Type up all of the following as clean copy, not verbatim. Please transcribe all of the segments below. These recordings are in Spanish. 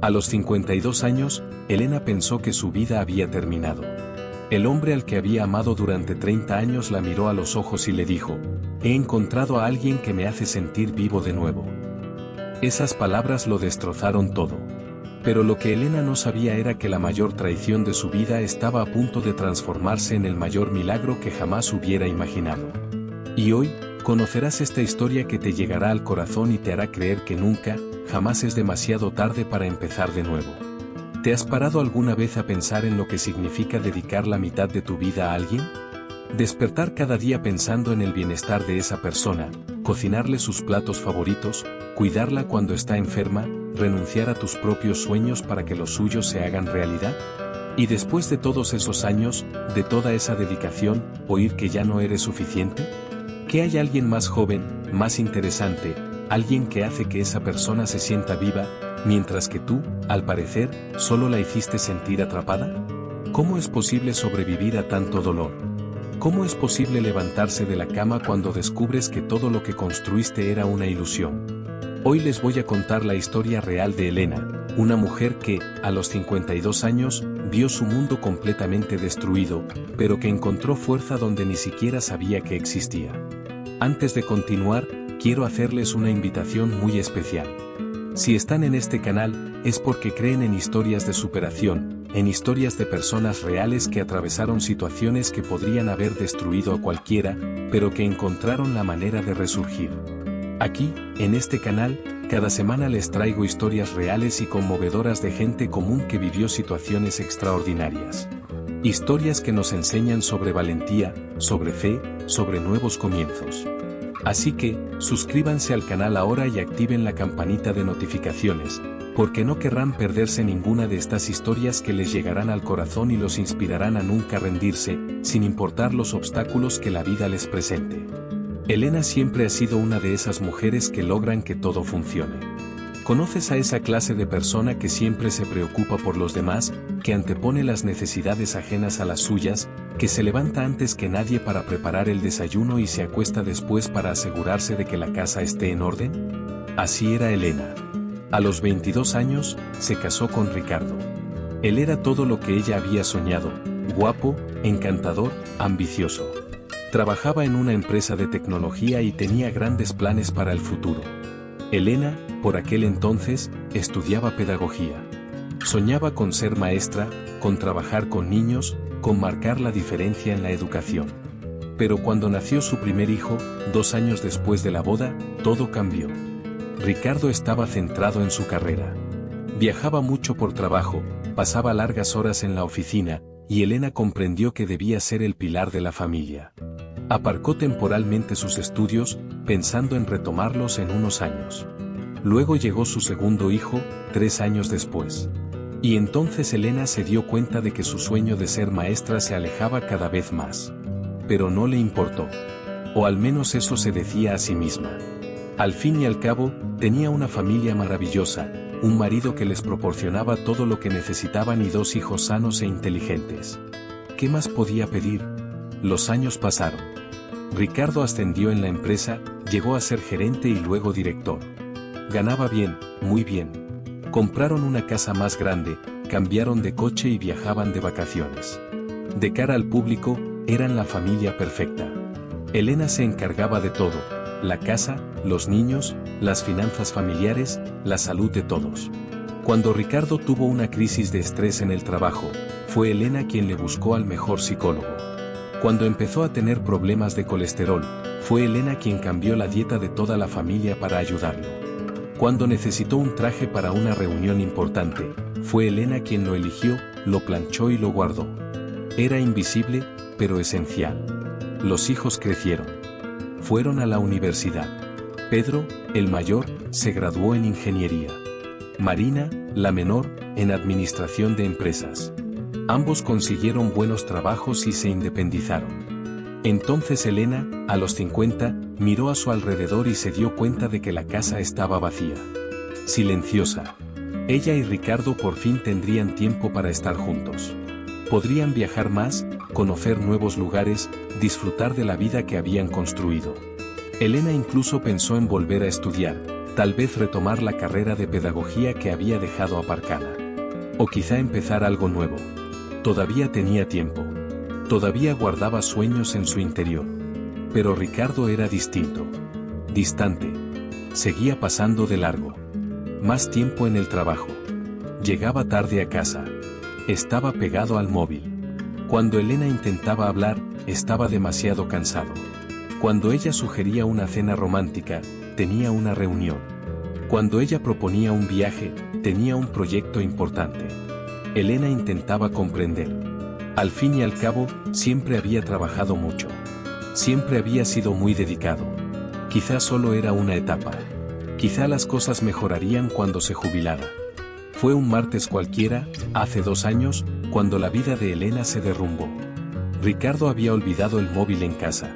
A los 52 años, Elena pensó que su vida había terminado. El hombre al que había amado durante 30 años la miró a los ojos y le dijo: «He encontrado a alguien que me hace sentir vivo de nuevo». Esas palabras lo destrozaron todo. Pero lo que Elena no sabía era que la mayor traición de su vida estaba a punto de transformarse en el mayor milagro que jamás hubiera imaginado. Y hoy, conocerás esta historia que te llegará al corazón y te hará creer que nunca, jamás es demasiado tarde para empezar de nuevo. ¿Te has parado alguna vez a pensar en lo que significa dedicar la mitad de tu vida a alguien? Despertar cada día pensando en el bienestar de esa persona, cocinarle sus platos favoritos, cuidarla cuando está enferma, renunciar a tus propios sueños para que los suyos se hagan realidad. Y después de todos esos años, de toda esa dedicación, oír que ya no eres suficiente. ¿Que hay alguien más joven, más interesante, alguien que hace que esa persona se sienta viva, mientras que tú, al parecer, solo la hiciste sentir atrapada? ¿Cómo es posible sobrevivir a tanto dolor? ¿Cómo es posible levantarse de la cama cuando descubres que todo lo que construiste era una ilusión? Hoy les voy a contar la historia real de Elena, una mujer que, a los 52 años, vio su mundo completamente destruido, pero que encontró fuerza donde ni siquiera sabía que existía. Antes de continuar, quiero hacerles una invitación muy especial. Si están en este canal, es porque creen en historias de superación, en historias de personas reales que atravesaron situaciones que podrían haber destruido a cualquiera, pero que encontraron la manera de resurgir. Aquí, en este canal, cada semana les traigo historias reales y conmovedoras de gente común que vivió situaciones extraordinarias. Historias que nos enseñan sobre valentía, sobre fe, sobre nuevos comienzos. Así que, suscríbanse al canal ahora y activen la campanita de notificaciones, porque no querrán perderse ninguna de estas historias que les llegarán al corazón y los inspirarán a nunca rendirse, sin importar los obstáculos que la vida les presente. Elena siempre ha sido una de esas mujeres que logran que todo funcione. ¿Conoces a esa clase de persona que siempre se preocupa por los demás, que antepone las necesidades ajenas a las suyas, que se levanta antes que nadie para preparar el desayuno y se acuesta después para asegurarse de que la casa esté en orden? Así era Elena. A los 22 años, se casó con Ricardo. Él era todo lo que ella había soñado: guapo, encantador, ambicioso. Trabajaba en una empresa de tecnología y tenía grandes planes para el futuro. Elena, por aquel entonces, estudiaba pedagogía. Soñaba con ser maestra, con trabajar con niños, con marcar la diferencia en la educación. Pero cuando nació su primer hijo, 2 años después de la boda, todo cambió. Ricardo estaba centrado en su carrera. Viajaba mucho por trabajo, pasaba largas horas en la oficina, y Elena comprendió que debía ser el pilar de la familia. Aparcó temporalmente sus estudios, pensando en retomarlos en unos años. Luego llegó su segundo hijo, 3 años después. Y entonces Elena se dio cuenta de que su sueño de ser maestra se alejaba cada vez más. Pero no le importó. O al menos eso se decía a sí misma. Al fin y al cabo, tenía una familia maravillosa, un marido que les proporcionaba todo lo que necesitaban y 2 hijos sanos e inteligentes. ¿Qué más podía pedir? Los años pasaron. Ricardo ascendió en la empresa, llegó a ser gerente y luego director. Ganaba bien, muy bien. Compraron una casa más grande, cambiaron de coche y viajaban de vacaciones. De cara al público, eran la familia perfecta. Elena se encargaba de todo: la casa, los niños, las finanzas familiares, la salud de todos. Cuando Ricardo tuvo una crisis de estrés en el trabajo, fue Elena quien le buscó al mejor psicólogo. Cuando empezó a tener problemas de colesterol, fue Elena quien cambió la dieta de toda la familia para ayudarlo. Cuando necesitó un traje para una reunión importante, fue Elena quien lo eligió, lo planchó y lo guardó. Era invisible, pero esencial. Los hijos crecieron. Fueron a la universidad. Pedro, el mayor, se graduó en ingeniería. Marina, la menor, en administración de empresas. Ambos consiguieron buenos trabajos y se independizaron. Entonces Elena, a los 50, miró a su alrededor y se dio cuenta de que la casa estaba vacía. Silenciosa. Ella y Ricardo por fin tendrían tiempo para estar juntos. Podrían viajar más, conocer nuevos lugares, disfrutar de la vida que habían construido. Elena incluso pensó en volver a estudiar, Tal vez retomar la carrera de pedagogía que había dejado aparcada. O quizá empezar algo nuevo. Todavía tenía tiempo. Todavía guardaba sueños en su interior. Pero Ricardo era distinto. Distante. Seguía pasando de largo. Más tiempo en el trabajo. Llegaba tarde a casa. Estaba pegado al móvil. Cuando Elena intentaba hablar, estaba demasiado cansado. Cuando ella sugería una cena romántica, tenía una reunión. Cuando ella proponía un viaje, tenía un proyecto importante. Elena intentaba comprender. Al fin y al cabo, siempre había trabajado mucho. Siempre había sido muy dedicado. Quizá solo era una etapa. Quizá las cosas mejorarían cuando se jubilara. Fue un martes cualquiera, hace 2 años, cuando la vida de Elena se derrumbó. Ricardo había olvidado el móvil en casa.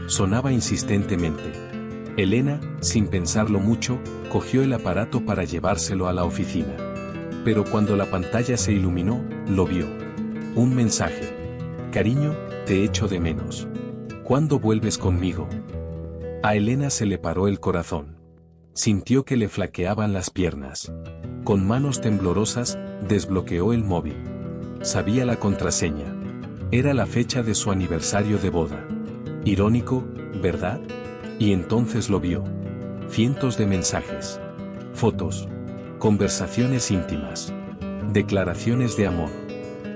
Sonaba insistentemente. Elena, sin pensarlo mucho, cogió el aparato para llevárselo a la oficina. Pero cuando la pantalla se iluminó, lo vio. Un mensaje. Cariño, te echo de menos. ¿Cuándo vuelves conmigo? A Elena se le paró el corazón. Sintió que le flaqueaban las piernas. Con manos temblorosas, desbloqueó el móvil. Sabía la contraseña. Era la fecha de su aniversario de boda. Irónico, ¿verdad? Y entonces lo vio. Cientos de mensajes. Fotos. Conversaciones íntimas. Declaraciones de amor.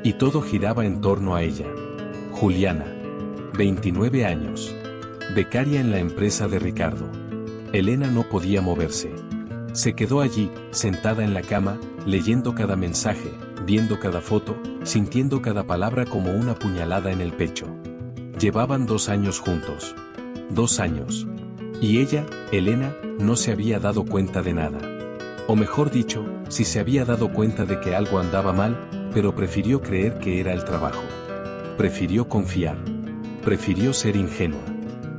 Y todo giraba en torno a ella. Juliana. 29 años. Becaria en la empresa de Ricardo. Elena no podía moverse. Se quedó allí, sentada en la cama, leyendo cada mensaje, viendo cada foto, sintiendo cada palabra como una puñalada en el pecho. Llevaban 2 años juntos. 2 años. Y ella, Elena, no se había dado cuenta de nada. O mejor dicho, sí se había dado cuenta de que algo andaba mal, pero prefirió creer que era el trabajo. Prefirió confiar. Prefirió ser ingenua.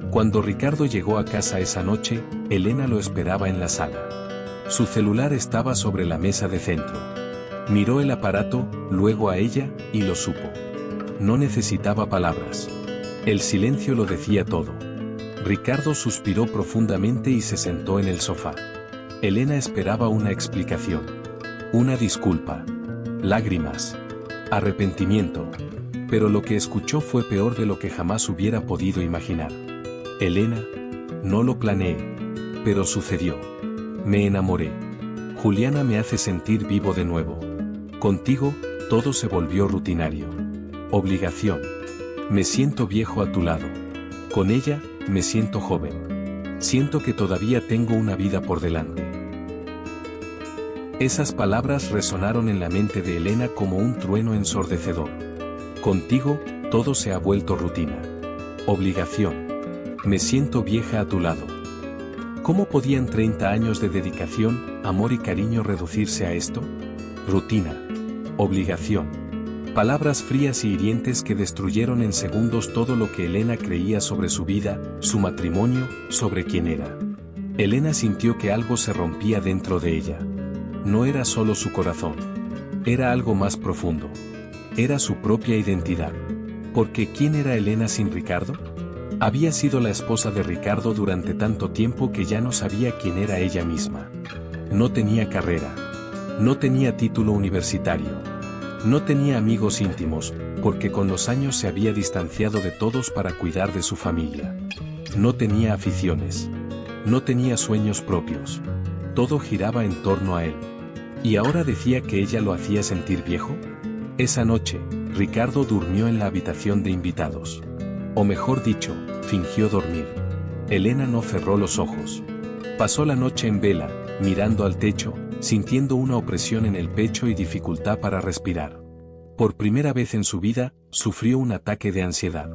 Cuando Ricardo llegó a casa esa noche, Elena lo esperaba en la sala. Su celular estaba sobre la mesa de centro. Miró el aparato, luego a ella, y lo supo. No necesitaba palabras. El silencio lo decía todo. Ricardo suspiró profundamente y se sentó en el sofá. Elena esperaba una explicación. Una disculpa. Lágrimas. Arrepentimiento. Pero lo que escuchó fue peor de lo que jamás hubiera podido imaginar. Elena, no lo planeé. Pero sucedió. Me enamoré. Juliana me hace sentir vivo de nuevo. Contigo, todo se volvió rutinario. Obligación. Me siento viejo a tu lado. Con ella, me siento joven. Siento que todavía tengo una vida por delante. Esas palabras resonaron en la mente de Elena como un trueno ensordecedor. Contigo, todo se ha vuelto rutina. Obligación. Me siento vieja a tu lado. ¿Cómo podían 30 años de dedicación, amor y cariño reducirse a esto? Rutina. Obligación. Palabras frías y hirientes que destruyeron en segundos todo lo que Elena creía sobre su vida, su matrimonio, sobre quién era. Elena sintió que algo se rompía dentro de ella. No era solo su corazón. Era algo más profundo. Era su propia identidad. Porque ¿quién era Elena sin Ricardo? Había sido la esposa de Ricardo durante tanto tiempo que ya no sabía quién era ella misma. No tenía carrera. No tenía título universitario. No tenía amigos íntimos, porque con los años se había distanciado de todos para cuidar de su familia. No tenía aficiones. No tenía sueños propios. Todo giraba en torno a él. ¿Y ahora decía que ella lo hacía sentir viejo? Esa noche, Ricardo durmió en la habitación de invitados. O mejor dicho, fingió dormir. Elena no cerró los ojos. Pasó la noche en vela, mirando al techo, sintiendo una opresión en el pecho y dificultad para respirar. Por primera vez en su vida, sufrió un ataque de ansiedad.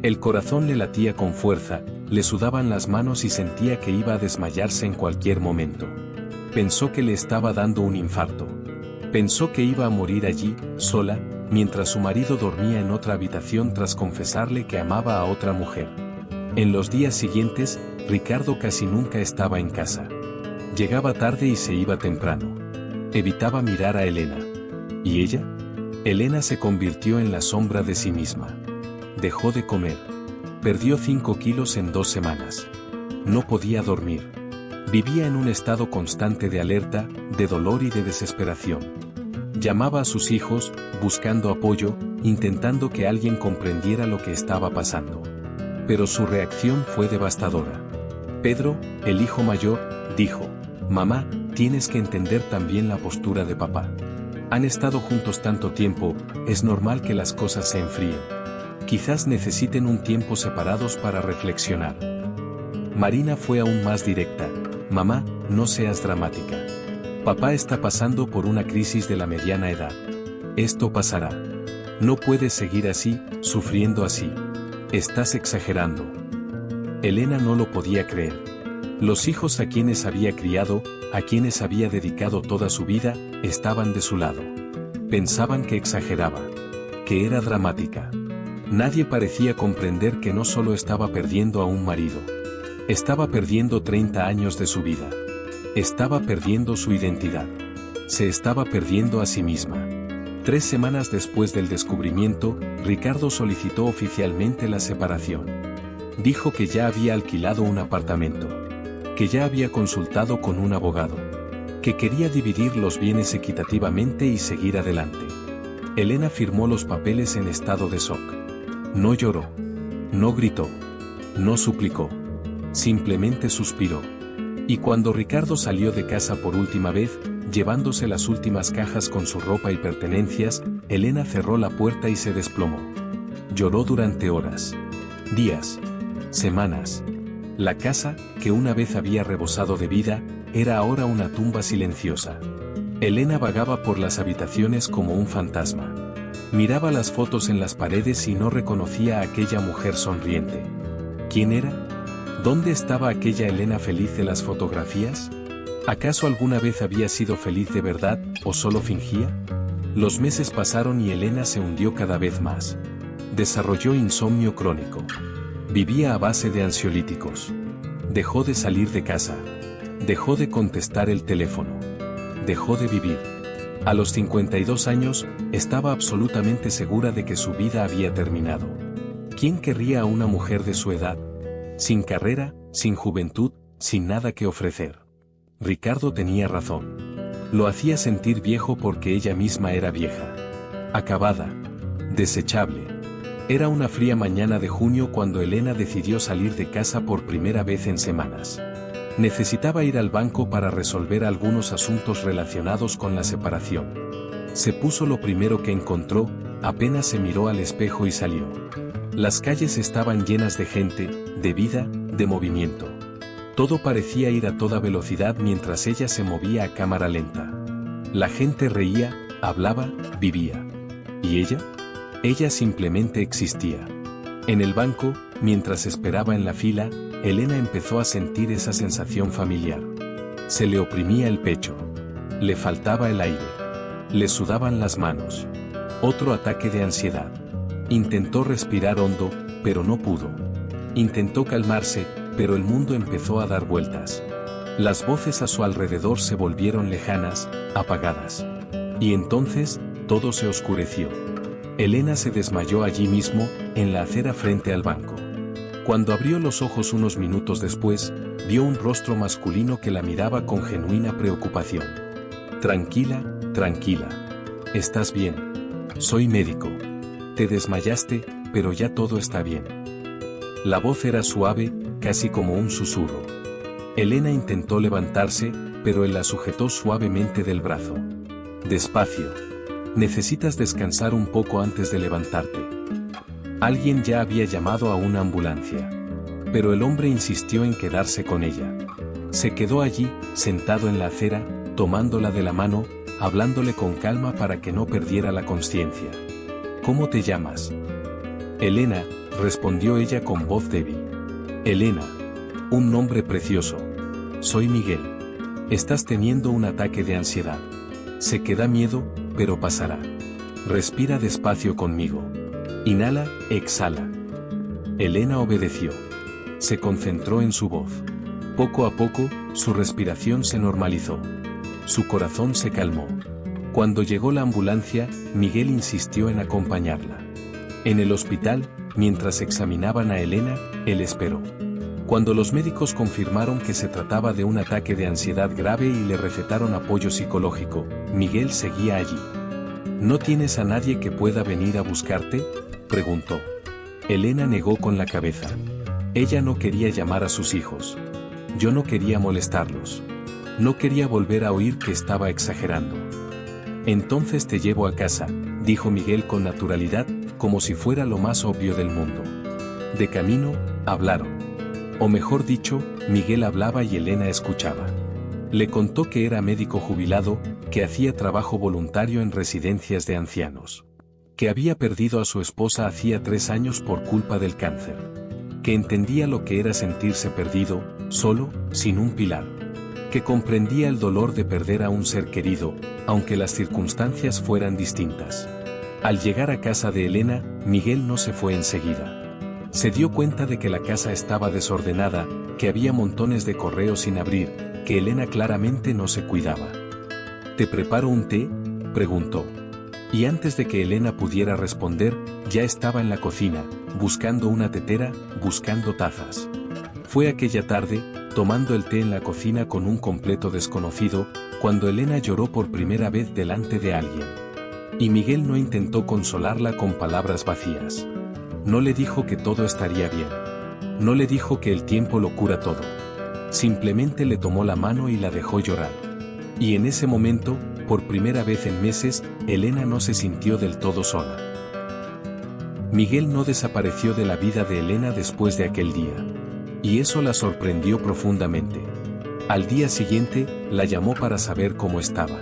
El corazón le latía con fuerza, le sudaban las manos y sentía que iba a desmayarse en cualquier momento. Pensó que le estaba dando un infarto. Pensó que iba a morir allí, sola, mientras su marido dormía en otra habitación tras confesarle que amaba a otra mujer. En los días siguientes, Ricardo casi nunca estaba en casa. Llegaba tarde y se iba temprano. Evitaba mirar a Elena. ¿Y ella? Elena se convirtió en la sombra de sí misma. Dejó de comer. Perdió 5 kilos en 2 semanas. No podía dormir. Vivía en un estado constante de alerta, de dolor y de desesperación. Llamaba a sus hijos, buscando apoyo, intentando que alguien comprendiera lo que estaba pasando. Pero su reacción fue devastadora. Pedro, el hijo mayor, dijo: «Mamá, tienes que entender también la postura de papá. Han estado juntos tanto tiempo, es normal que las cosas se enfríen. Quizás necesiten un tiempo separados para reflexionar». Marina fue aún más directa: «Mamá, no seas dramática. Papá está pasando por una crisis de la mediana edad. Esto pasará. No puedes seguir así, sufriendo así. Estás exagerando». Elena no lo podía creer. Los hijos a quienes había criado, a quienes había dedicado toda su vida, estaban de su lado. Pensaban que exageraba, que era dramática. Nadie parecía comprender que no solo estaba perdiendo a un marido. Estaba perdiendo 30 años de su vida. Estaba perdiendo su identidad. Se estaba perdiendo a sí misma. 3 semanas después del descubrimiento, Ricardo solicitó oficialmente la separación. Dijo que ya había alquilado un apartamento, que ya había consultado con un abogado, que quería dividir los bienes equitativamente y seguir adelante. Elena firmó los papeles en estado de shock. No lloró, no gritó, no suplicó. Simplemente suspiró. Y cuando Ricardo salió de casa por última vez, llevándose las últimas cajas con su ropa y pertenencias, Elena cerró la puerta y se desplomó. Lloró durante horas, días, semanas. La casa, que una vez había rebosado de vida, era ahora una tumba silenciosa. Elena vagaba por las habitaciones como un fantasma. Miraba las fotos en las paredes y no reconocía a aquella mujer sonriente. ¿Quién era? ¿Dónde estaba aquella Elena feliz de las fotografías? ¿Acaso alguna vez había sido feliz de verdad, o solo fingía? Los meses pasaron y Elena se hundió cada vez más. Desarrolló insomnio crónico. Vivía a base de ansiolíticos. Dejó de salir de casa. Dejó de contestar el teléfono. Dejó de vivir. A los 52 años, estaba absolutamente segura de que su vida había terminado. ¿Quién querría a una mujer de su edad? Sin carrera, sin juventud, sin nada que ofrecer. Ricardo tenía razón. Lo hacía sentir viejo porque ella misma era vieja. Acabada. Desechable. Era una fría mañana de junio cuando Elena decidió salir de casa por primera vez en semanas. Necesitaba ir al banco para resolver algunos asuntos relacionados con la separación. Se puso lo primero que encontró, apenas se miró al espejo y salió. Las calles estaban llenas de gente, de vida, de movimiento. Todo parecía ir a toda velocidad mientras ella se movía a cámara lenta. La gente reía, hablaba, vivía. ¿Y ella? Ella simplemente existía. En el banco, mientras esperaba en la fila, Elena empezó a sentir esa sensación familiar. Se le oprimía el pecho. Le faltaba el aire. Le sudaban las manos. Otro ataque de ansiedad. Intentó respirar hondo, pero no pudo. Intentó calmarse, pero el mundo empezó a dar vueltas. Las voces a su alrededor se volvieron lejanas, apagadas. Y entonces, todo se oscureció. Elena se desmayó allí mismo, en la acera frente al banco. Cuando abrió los ojos unos minutos después, vio un rostro masculino que la miraba con genuina preocupación. «Tranquila, tranquila. Estás bien. Soy médico. Te desmayaste, pero ya todo está bien». La voz era suave, casi como un susurro. Elena intentó levantarse, pero él la sujetó suavemente del brazo. «Despacio. Necesitas descansar un poco antes de levantarte». Alguien ya había llamado a una ambulancia. Pero el hombre insistió en quedarse con ella. Se quedó allí, sentado en la acera, tomándola de la mano, hablándole con calma para que no perdiera la conciencia. «¿Cómo te llamas?» «Elena», respondió ella con voz débil. «Elena. Un nombre precioso. Soy Miguel. Estás teniendo un ataque de ansiedad. Sé que da miedo, pero pasará. Respira despacio conmigo. Inhala, exhala». Elena obedeció. Se concentró en su voz. Poco a poco, su respiración se normalizó. Su corazón se calmó. Cuando llegó la ambulancia, Miguel insistió en acompañarla. En el hospital, mientras examinaban a Elena, él esperó. Cuando los médicos confirmaron que se trataba de un ataque de ansiedad grave y le recetaron apoyo psicológico, Miguel seguía allí. ¿No tienes a nadie que pueda venir a buscarte?, preguntó. Elena negó con la cabeza. Ella no quería llamar a sus hijos. Yo no quería molestarlos. No quería volver a oír que estaba exagerando. Entonces te llevo a casa, dijo Miguel con naturalidad, como si fuera lo más obvio del mundo. De camino, hablaron. O mejor dicho, Miguel hablaba y Elena escuchaba. Le contó que era médico jubilado, que hacía trabajo voluntario en residencias de ancianos. Que había perdido a su esposa hacía 3 años por culpa del cáncer. Que entendía lo que era sentirse perdido, solo, sin un pilar. Que comprendía el dolor de perder a un ser querido, aunque las circunstancias fueran distintas. Al llegar a casa de Elena, Miguel no se fue enseguida. Se dio cuenta de que la casa estaba desordenada, que había montones de correos sin abrir, que Elena claramente no se cuidaba. ¿Te preparo un té?, preguntó. Y antes de que Elena pudiera responder, ya estaba en la cocina, buscando una tetera, buscando tazas. Fue aquella tarde, tomando el té en la cocina con un completo desconocido, cuando Elena lloró por primera vez delante de alguien. Y Miguel no intentó consolarla con palabras vacías. No le dijo que todo estaría bien. No le dijo que el tiempo lo cura todo. Simplemente le tomó la mano y la dejó llorar. Y en ese momento, por primera vez en meses, Elena no se sintió del todo sola. Miguel no desapareció de la vida de Elena después de aquel día. Y eso la sorprendió profundamente. Al día siguiente, la llamó para saber cómo estaba.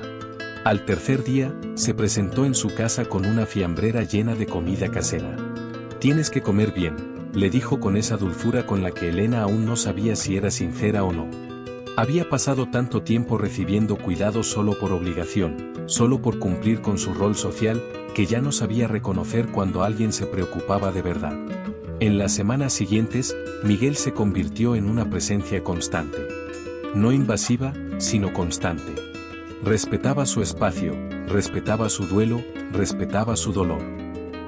Al tercer día, se presentó en su casa con una fiambrera llena de comida casera. Tienes que comer bien, le dijo con esa dulzura con la que Elena aún no sabía si era sincera o no. Había pasado tanto tiempo recibiendo cuidados solo por obligación, solo por cumplir con su rol social, que ya no sabía reconocer cuando alguien se preocupaba de verdad. En las semanas siguientes, Miguel se convirtió en una presencia constante. No invasiva, sino constante. Respetaba su espacio, respetaba su duelo, respetaba su dolor.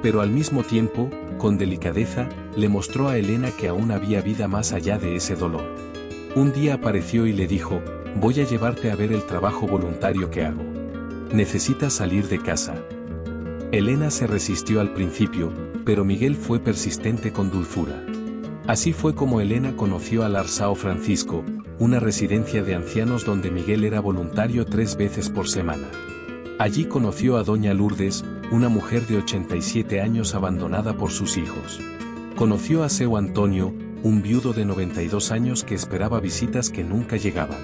Pero al mismo tiempo, con delicadeza, le mostró a Elena que aún había vida más allá de ese dolor. Un día apareció y le dijo, voy a llevarte a ver el trabajo voluntario que hago. Necesitas salir de casa. Elena se resistió al principio, pero Miguel fue persistente con dulzura. Así fue como Elena conoció al Arsao Francisco, una residencia de ancianos donde Miguel era voluntario 3 veces por semana. Allí conoció a doña Lourdes, una mujer de 87 años abandonada por sus hijos. Conoció a seu Antonio, un viudo de 92 años que esperaba visitas que nunca llegaban.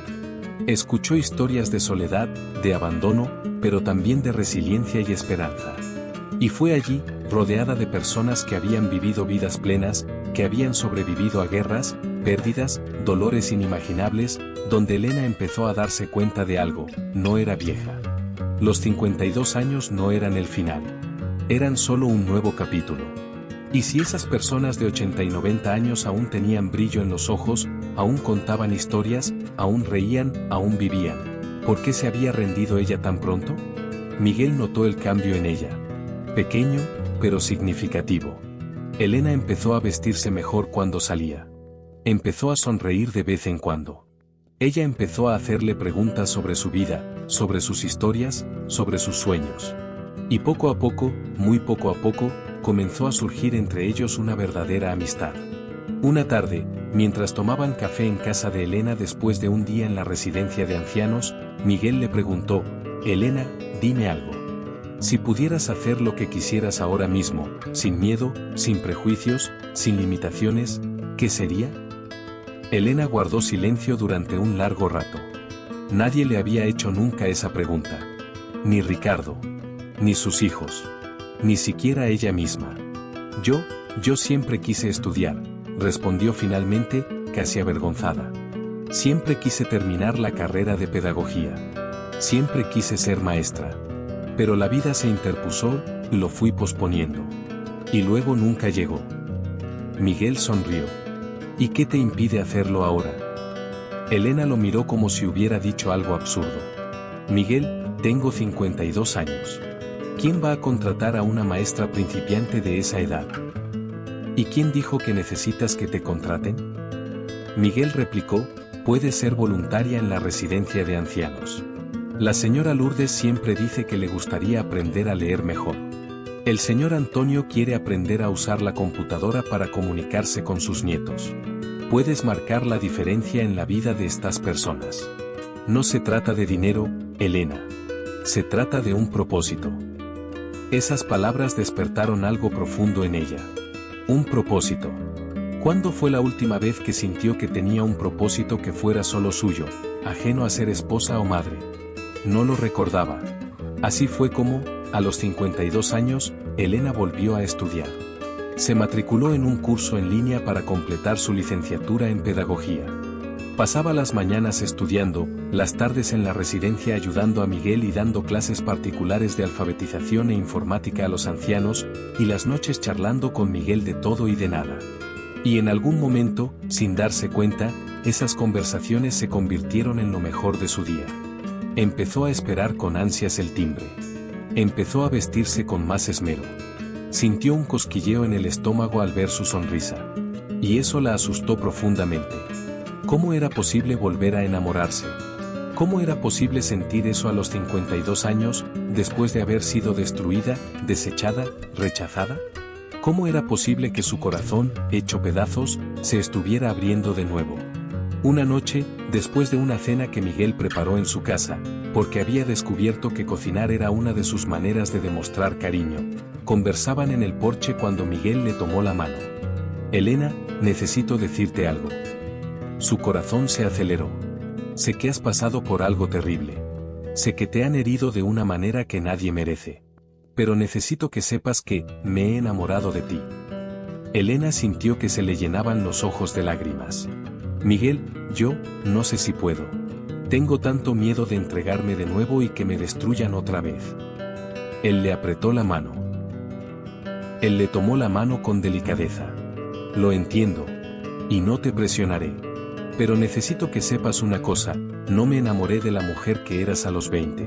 Escuchó historias de soledad, de abandono, pero también de resiliencia y esperanza. Y fue allí, rodeada de personas que habían vivido vidas plenas, que habían sobrevivido a guerras, pérdidas, dolores inimaginables, donde Elena empezó a darse cuenta de algo: no era vieja. Los 52 años no eran el final. Eran solo un nuevo capítulo. Y si esas personas de 80 y 90 años aún tenían brillo en los ojos, aún contaban historias, aún reían, aún vivían, ¿por qué se había rendido ella tan pronto? Miguel notó el cambio en ella. Pequeño, pero significativo. Elena empezó a vestirse mejor cuando salía. Empezó a sonreír de vez en cuando. Ella empezó a hacerle preguntas sobre su vida, sobre sus historias, sobre sus sueños. Y poco a poco, muy poco a poco, comenzó a surgir entre ellos una verdadera amistad. Una tarde, mientras tomaban café en casa de Elena después de un día en la residencia de ancianos, Miguel le preguntó, Elena, dime algo. Si pudieras hacer lo que quisieras ahora mismo, sin miedo, sin prejuicios, sin limitaciones, ¿qué sería? Elena guardó silencio durante un largo rato. Nadie le había hecho nunca esa pregunta. Ni Ricardo. Ni sus hijos. Ni siquiera ella misma. Yo siempre quise estudiar, respondió finalmente, casi avergonzada. Siempre quise terminar la carrera de pedagogía. Siempre quise ser maestra. Pero la vida se interpuso, y lo fui posponiendo. Y luego nunca llegó. Miguel sonrió. ¿Y qué te impide hacerlo ahora? Elena lo miró como si hubiera dicho algo absurdo. Miguel, tengo 52 años. ¿Quién va a contratar a una maestra principiante de esa edad? ¿Y quién dijo que necesitas que te contraten? Miguel replicó, puede ser voluntaria en la residencia de ancianos. La señora Lourdes siempre dice que le gustaría aprender a leer mejor. El señor Antonio quiere aprender a usar la computadora para comunicarse con sus nietos. Puedes marcar la diferencia en la vida de estas personas. No se trata de dinero, Elena. Se trata de un propósito. Esas palabras despertaron algo profundo en ella. Un propósito. ¿Cuándo fue la última vez que sintió que tenía un propósito que fuera solo suyo, ajeno a ser esposa o madre? No lo recordaba. Así fue como, a los 52 años, Elena volvió a estudiar. Se matriculó en un curso en línea para completar su licenciatura en pedagogía. Pasaba las mañanas estudiando, las tardes en la residencia ayudando a Miguel y dando clases particulares de alfabetización e informática a los ancianos, y las noches charlando con Miguel de todo y de nada. Y en algún momento, sin darse cuenta, esas conversaciones se convirtieron en lo mejor de su día. Empezó a esperar con ansias el timbre. Empezó a vestirse con más esmero. Sintió un cosquilleo en el estómago al ver su sonrisa. Y eso la asustó profundamente. ¿Cómo era posible volver a enamorarse? ¿Cómo era posible sentir eso a los 52 años, después de haber sido destruida, desechada, rechazada? ¿Cómo era posible que su corazón, hecho pedazos, se estuviera abriendo de nuevo? Una noche, después de una cena que Miguel preparó en su casa, porque había descubierto que cocinar era una de sus maneras de demostrar cariño, conversaban en el porche cuando Miguel le tomó la mano. Elena, necesito decirte algo. Su corazón se aceleró. Sé que has pasado por algo terrible. Sé que te han herido de una manera que nadie merece. Pero necesito que sepas que me he enamorado de ti. Elena sintió que se le llenaban los ojos de lágrimas. Miguel, yo, no sé si puedo. Tengo tanto miedo de entregarme de nuevo y que me destruyan otra vez. Él le apretó la mano. Él le tomó la mano con delicadeza. Lo entiendo. Y no te presionaré. Pero necesito que sepas una cosa, no me enamoré de la mujer que eras a los 20.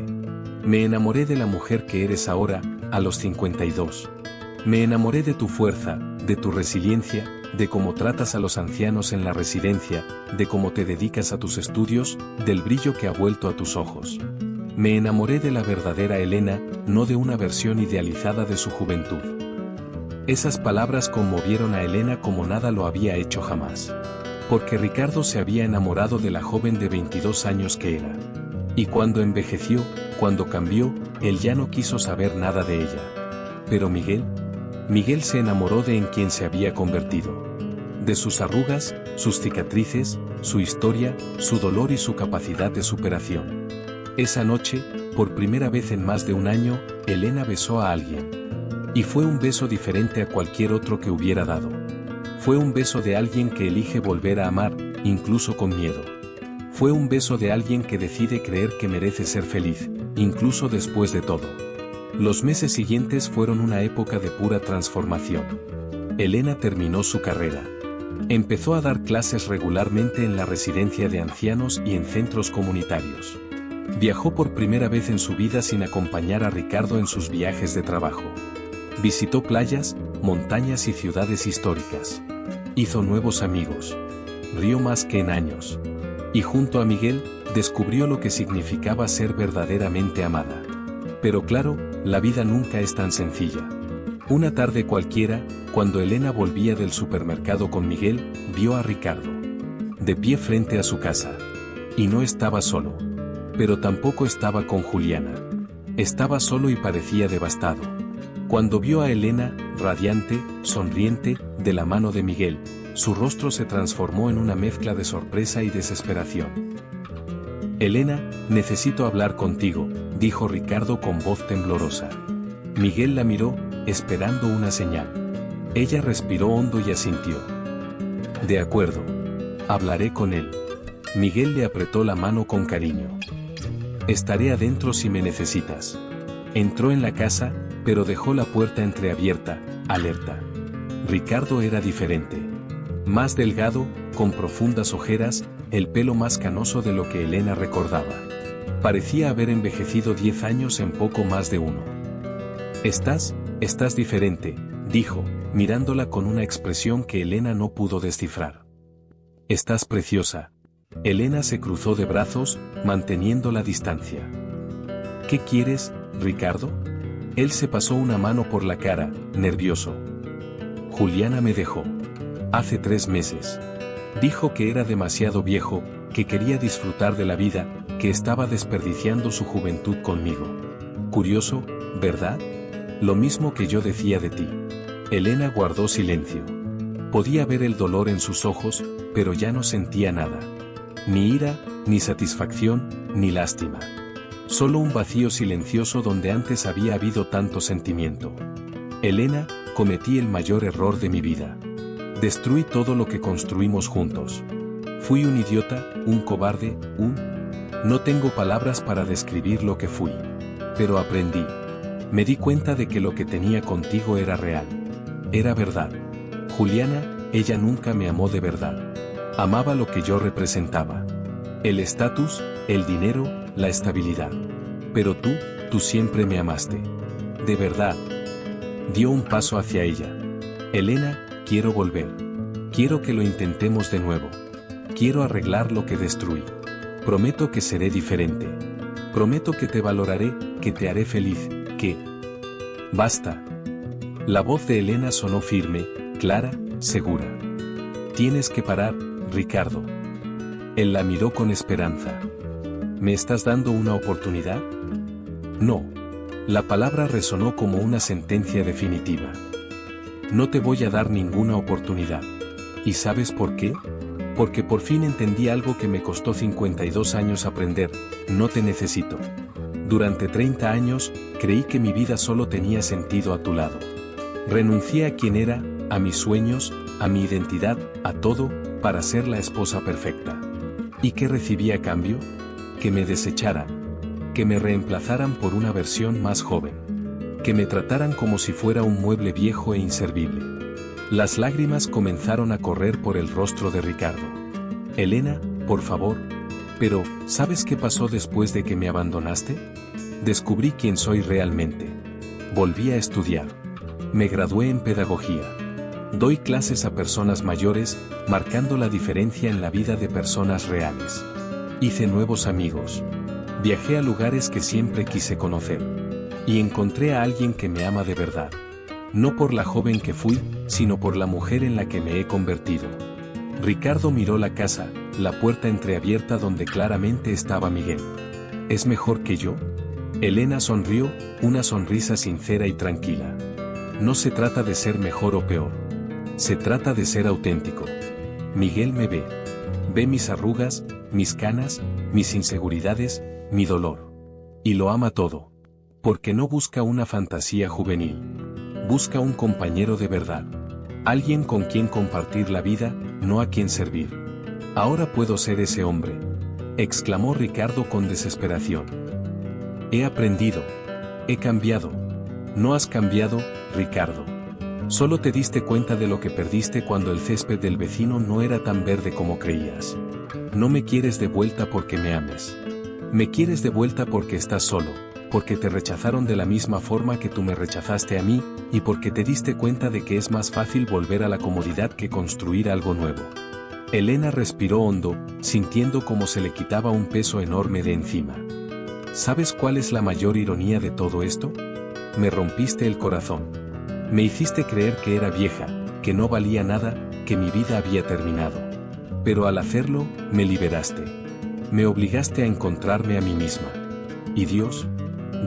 Me enamoré de la mujer que eres ahora, a los 52. Me enamoré de tu fuerza, de tu resiliencia, de cómo tratas a los ancianos en la residencia, de cómo te dedicas a tus estudios, del brillo que ha vuelto a tus ojos. Me enamoré de la verdadera Elena, no de una versión idealizada de su juventud. Esas palabras conmovieron a Elena como nada lo había hecho jamás. Porque Ricardo se había enamorado de la joven de 22 años que era. Y cuando envejeció, cuando cambió, él ya no quiso saber nada de ella. Pero Miguel se enamoró de en quien se había convertido. De sus arrugas, sus cicatrices, su historia, su dolor y su capacidad de superación. Esa noche, por primera vez en más de un año, Elena besó a alguien. Y fue un beso diferente a cualquier otro que hubiera dado. Fue un beso de alguien que elige volver a amar, incluso con miedo. Fue un beso de alguien que decide creer que merece ser feliz, incluso después de todo. Los meses siguientes fueron una época de pura transformación. Elena terminó su carrera. Empezó a dar clases regularmente en la residencia de ancianos y en centros comunitarios. Viajó por primera vez en su vida sin acompañar a Ricardo en sus viajes de trabajo. Visitó playas, montañas y ciudades históricas. Hizo nuevos amigos. Rió más que en años. Y junto a Miguel, descubrió lo que significaba ser verdaderamente amada. Pero claro, la vida nunca es tan sencilla. Una tarde cualquiera, cuando Elena volvía del supermercado con Miguel, vio a Ricardo. De pie frente a su casa. Y no estaba solo. Pero tampoco estaba con Juliana. Estaba solo y parecía devastado. Cuando vio a Elena, radiante, sonriente, de la mano de Miguel, su rostro se transformó en una mezcla de sorpresa y desesperación. Elena, necesito hablar contigo, dijo Ricardo con voz temblorosa. Miguel la miró, esperando una señal. Ella respiró hondo y asintió. De acuerdo. Hablaré con él. Miguel le apretó la mano con cariño. Estaré adentro si me necesitas. Entró en la casa, pero dejó la puerta entreabierta, alerta. Ricardo era diferente. Más delgado, con profundas ojeras, el pelo más canoso de lo que Elena recordaba. Parecía haber envejecido 10 años en poco más de uno. Estás diferente, dijo, mirándola con una expresión que Elena no pudo descifrar. Estás preciosa. Elena se cruzó de brazos, manteniendo la distancia. ¿Qué quieres, Ricardo? Él se pasó una mano por la cara, nervioso. Juliana me dejó. Hace 3 meses. Dijo que era demasiado viejo, que quería disfrutar de la vida, que estaba desperdiciando su juventud conmigo. Curioso, ¿verdad? Lo mismo que yo decía de ti. Elena guardó silencio. Podía ver el dolor en sus ojos, pero ya no sentía nada. Ni ira, ni satisfacción, ni lástima. Solo un vacío silencioso donde antes había habido tanto sentimiento. Elena, cometí el mayor error de mi vida. Destruí todo lo que construimos juntos. Fui un idiota, un cobarde, No tengo palabras para describir lo que fui. Pero aprendí. Me di cuenta de que lo que tenía contigo era real. Era verdad. Juliana, ella nunca me amó de verdad. Amaba lo que yo representaba. El estatus, el dinero, la estabilidad. Pero tú siempre me amaste. De verdad. Dio un paso hacia ella. Elena, quiero volver. Quiero que lo intentemos de nuevo. Quiero arreglar lo que destruí. Prometo que seré diferente. Prometo que te valoraré, que te haré feliz, que... Basta. La voz de Elena sonó firme, clara, segura. Tienes que parar, Ricardo. Él la miró con esperanza. ¿Me estás dando una oportunidad? No. La palabra resonó como una sentencia definitiva. No te voy a dar ninguna oportunidad. ¿Y sabes por qué? Porque por fin entendí algo que me costó 52 años aprender: no te necesito. Durante 30 años, creí que mi vida solo tenía sentido a tu lado. Renuncié a quien era, a mis sueños, a mi identidad, a todo, para ser la esposa perfecta. ¿Y qué recibí a cambio? Que me desecharan. Que me reemplazaran por una versión más joven. Que me trataran como si fuera un mueble viejo e inservible. Las lágrimas comenzaron a correr por el rostro de Ricardo. Elena, por favor. Pero, ¿sabes qué pasó después de que me abandonaste? Descubrí quién soy realmente. Volví a estudiar. Me gradué en pedagogía. Doy clases a personas mayores, marcando la diferencia en la vida de personas reales. Hice nuevos amigos. Viajé a lugares que siempre quise conocer. Y encontré a alguien que me ama de verdad. No por la joven que fui, sino por la mujer en la que me he convertido. Ricardo miró la casa, la puerta entreabierta donde claramente estaba Miguel. ¿Es mejor que yo? Elena sonrió, una sonrisa sincera y tranquila. No se trata de ser mejor o peor. Se trata de ser auténtico. Miguel me ve. Ve mis arrugas, mis canas, mis inseguridades, mi dolor. Y lo ama todo. Porque no busca una fantasía juvenil. Busca un compañero de verdad. Alguien con quien compartir la vida, no a quien servir. Ahora puedo ser ese hombre, exclamó Ricardo con desesperación. He aprendido. He cambiado. No has cambiado, Ricardo. Solo te diste cuenta de lo que perdiste cuando el césped del vecino no era tan verde como creías. No me quieres de vuelta porque me ames. Me quieres de vuelta porque estás solo, porque te rechazaron de la misma forma que tú me rechazaste a mí, y porque te diste cuenta de que es más fácil volver a la comodidad que construir algo nuevo. Elena respiró hondo, sintiendo como se le quitaba un peso enorme de encima. ¿Sabes cuál es la mayor ironía de todo esto? Me rompiste el corazón. Me hiciste creer que era vieja, que no valía nada, que mi vida había terminado. Pero al hacerlo, me liberaste. Me obligaste a encontrarme a mí misma. ¿Y Dios?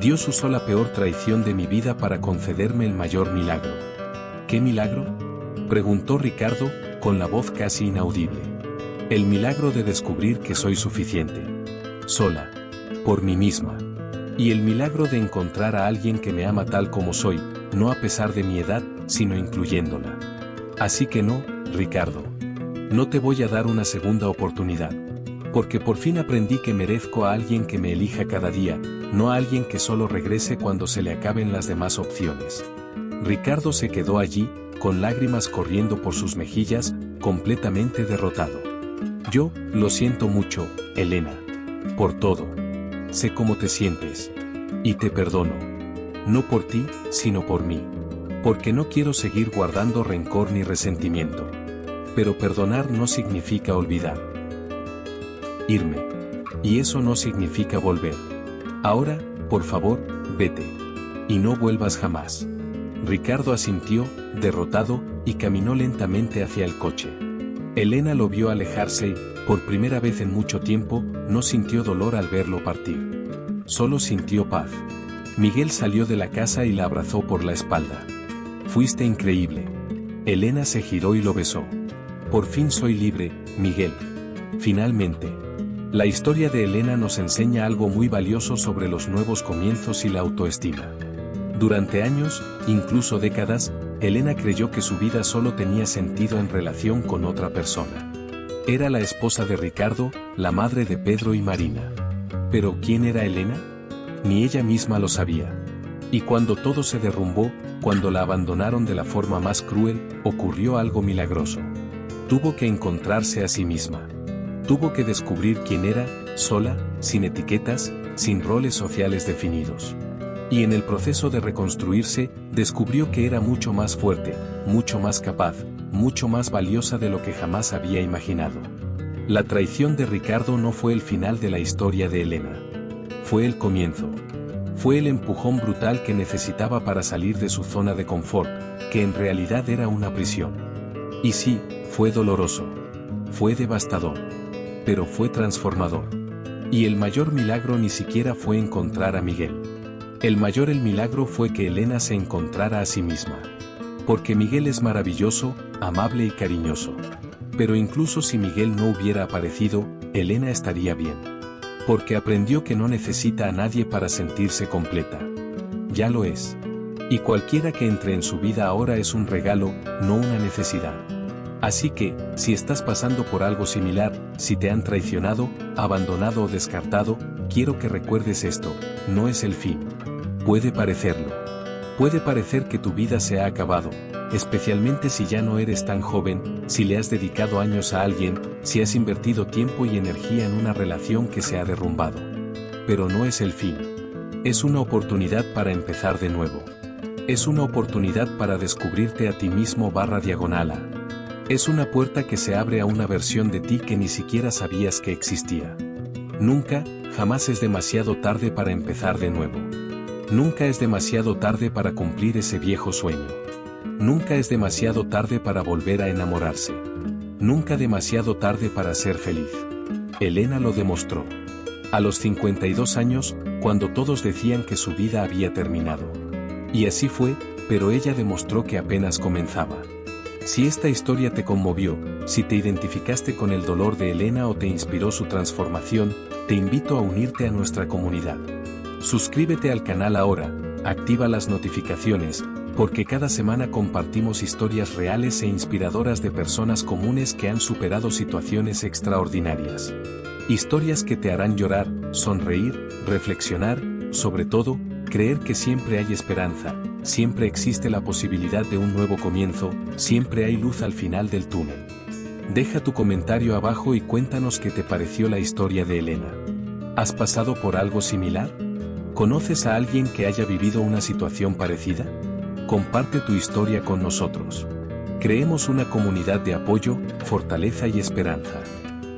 Dios usó la peor traición de mi vida para concederme el mayor milagro. ¿Qué milagro? Preguntó Ricardo, con la voz casi inaudible. El milagro de descubrir que soy suficiente. Sola. Por mí misma. Y el milagro de encontrar a alguien que me ama tal como soy, no a pesar de mi edad, sino incluyéndola. Así que no, Ricardo. No te voy a dar una segunda oportunidad. Porque por fin aprendí que merezco a alguien que me elija cada día, no a alguien que solo regrese cuando se le acaben las demás opciones. Ricardo se quedó allí, con lágrimas corriendo por sus mejillas, completamente derrotado. Yo, lo siento mucho, Elena. Por todo. Sé cómo te sientes. Y te perdono. No por ti, sino por mí. Porque no quiero seguir guardando rencor ni resentimiento. Pero perdonar no significa olvidar. Irme. Y eso no significa volver. Ahora, por favor, vete. Y no vuelvas jamás. Ricardo asintió, derrotado, y caminó lentamente hacia el coche. Elena lo vio alejarse y, por primera vez en mucho tiempo, no sintió dolor al verlo partir. Solo sintió paz. Miguel salió de la casa y la abrazó por la espalda. Fuiste increíble. Elena se giró y lo besó. Por fin soy libre, Miguel. Finalmente. La historia de Elena nos enseña algo muy valioso sobre los nuevos comienzos y la autoestima. Durante años, incluso décadas, Elena creyó que su vida solo tenía sentido en relación con otra persona. Era la esposa de Ricardo, la madre de Pedro y Marina. Pero ¿quién era Elena? Ni ella misma lo sabía. Y cuando todo se derrumbó, cuando la abandonaron de la forma más cruel, ocurrió algo milagroso. Tuvo que encontrarse a sí misma. Tuvo que descubrir quién era, sola, sin etiquetas, sin roles sociales definidos. Y en el proceso de reconstruirse, descubrió que era mucho más fuerte, mucho más capaz, mucho más valiosa de lo que jamás había imaginado. La traición de Ricardo no fue el final de la historia de Elena. Fue el comienzo. Fue el empujón brutal que necesitaba para salir de su zona de confort, que en realidad era una prisión. Y sí, fue doloroso. Fue devastador. Pero fue transformador. Y el mayor milagro ni siquiera fue encontrar a Miguel. El milagro fue que Elena se encontrara a sí misma. Porque Miguel es maravilloso, amable y cariñoso. Pero incluso si Miguel no hubiera aparecido, Elena estaría bien. Porque aprendió que no necesita a nadie para sentirse completa. Ya lo es. Y cualquiera que entre en su vida ahora es un regalo, no una necesidad. Así que, si estás pasando por algo similar, si te han traicionado, abandonado o descartado, quiero que recuerdes esto: no es el fin. Puede parecerlo. Puede parecer que tu vida se ha acabado, especialmente si ya no eres tan joven, si le has dedicado años a alguien, si has invertido tiempo y energía en una relación que se ha derrumbado. Pero no es el fin. Es una oportunidad para empezar de nuevo. Es una oportunidad para descubrirte a ti mismo /diagonal. Es una puerta que se abre a una versión de ti que ni siquiera sabías que existía. Nunca, jamás es demasiado tarde para empezar de nuevo. Nunca es demasiado tarde para cumplir ese viejo sueño. Nunca es demasiado tarde para volver a enamorarse. Nunca demasiado tarde para ser feliz. Elena lo demostró. A los 52 años, cuando todos decían que su vida había terminado. Y así fue, pero ella demostró que apenas comenzaba. Si esta historia te conmovió, si te identificaste con el dolor de Elena o te inspiró su transformación, te invito a unirte a nuestra comunidad. Suscríbete al canal ahora, activa las notificaciones, porque cada semana compartimos historias reales e inspiradoras de personas comunes que han superado situaciones extraordinarias. Historias que te harán llorar, sonreír, reflexionar, sobre todo, creer que siempre hay esperanza, siempre existe la posibilidad de un nuevo comienzo, siempre hay luz al final del túnel. Deja tu comentario abajo y cuéntanos qué te pareció la historia de Elena. ¿Has pasado por algo similar? ¿Conoces a alguien que haya vivido una situación parecida? Comparte tu historia con nosotros. Creemos una comunidad de apoyo, fortaleza y esperanza.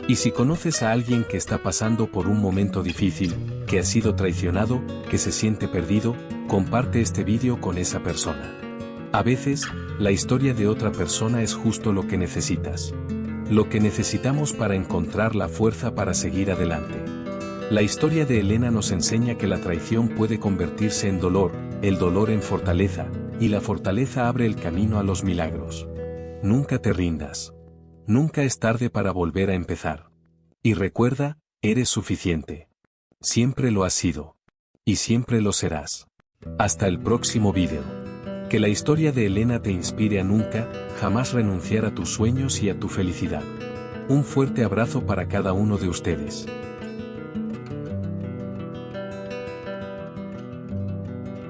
Y si conoces a alguien que está pasando por un momento difícil, que ha sido traicionado, que se siente perdido, comparte este vídeo con esa persona. A veces, la historia de otra persona es justo lo que necesitas. Lo que necesitamos para encontrar la fuerza para seguir adelante. La historia de Elena nos enseña que la traición puede convertirse en dolor, el dolor en fortaleza, y la fortaleza abre el camino a los milagros. Nunca te rindas. Nunca es tarde para volver a empezar. Y recuerda, eres suficiente. Siempre lo has sido. Y siempre lo serás. Hasta el próximo vídeo. Que la historia de Elena te inspire a nunca, jamás renunciar a tus sueños y a tu felicidad. Un fuerte abrazo para cada uno de ustedes.